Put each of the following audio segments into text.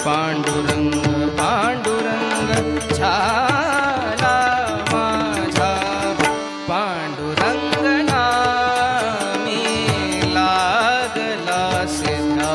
पांडुरंग पांडुरंग झाला माझा पांडुरंग नामी लागला सिद्धा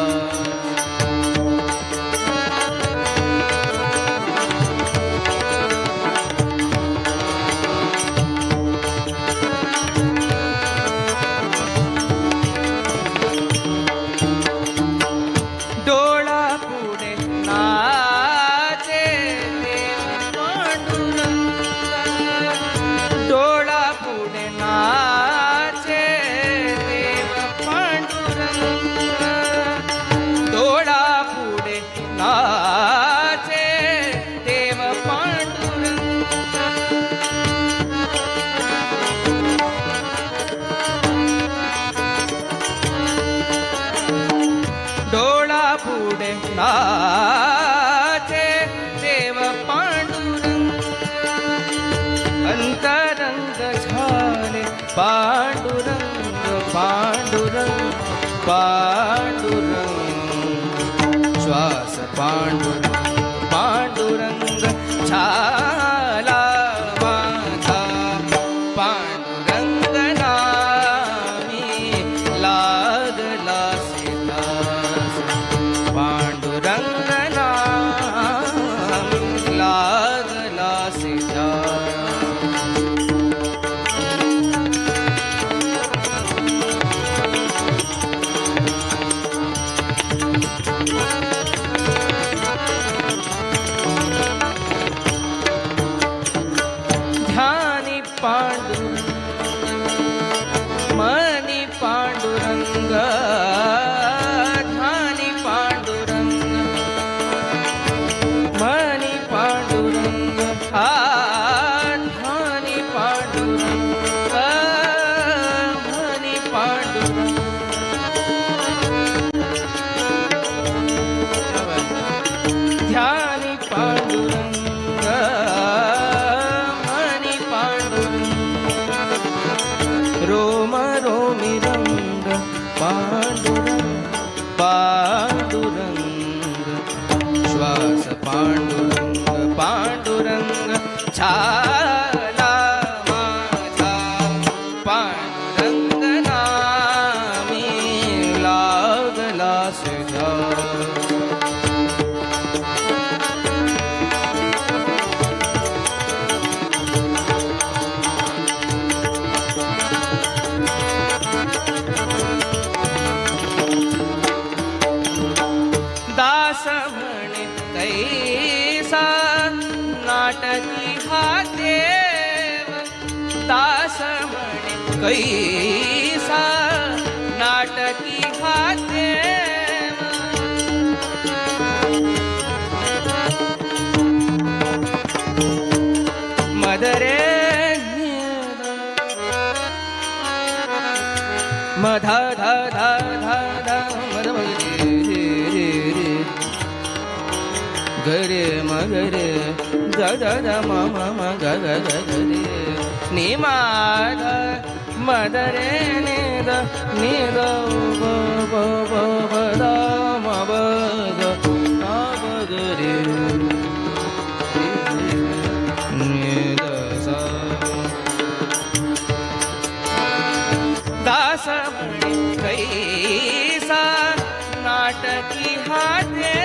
नाचे देव पांडुरंग अंतरंग झाले पांडुरंग पांडुरंग पांडुरंग श्वास पांडुरंग पांडुरंग झाला माझा पांडुरंग नामी लागला सिद्धास पांडुरंग नामी लागला सिद्धास ध्यानी पांडुरंग मनी पांडुरंग ध्यानी पांडुरंग मनी पांडुरंग ध्यानी पांडुरंग मनी पांडुरंग ध्यानी पांडुरंग मनी पांडुरंग रोम रोमी रंग पांडुरंग पांडुरंग श्वास पांडुरंग पांडुरंग झाला माझा पांडुरंग नामी लागला सिद्धा दास म्हणे कैसा नाटकी हा देव दास म्हणे कैसा नाटकी हा देव मदरे मधा धा धा धा धा मद गरे मगरे ग ग ग म म म ग ग ग ग रे नि मा ध मद रे नि द नि द ब ब ब ब द म ब ग न ब ग रे नि द सा दास म्हणे कैसा नाटकी हा देव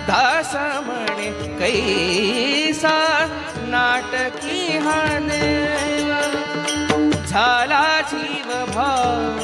दास म्हणे कैसा नाटकी हा देव झाला जीव भाव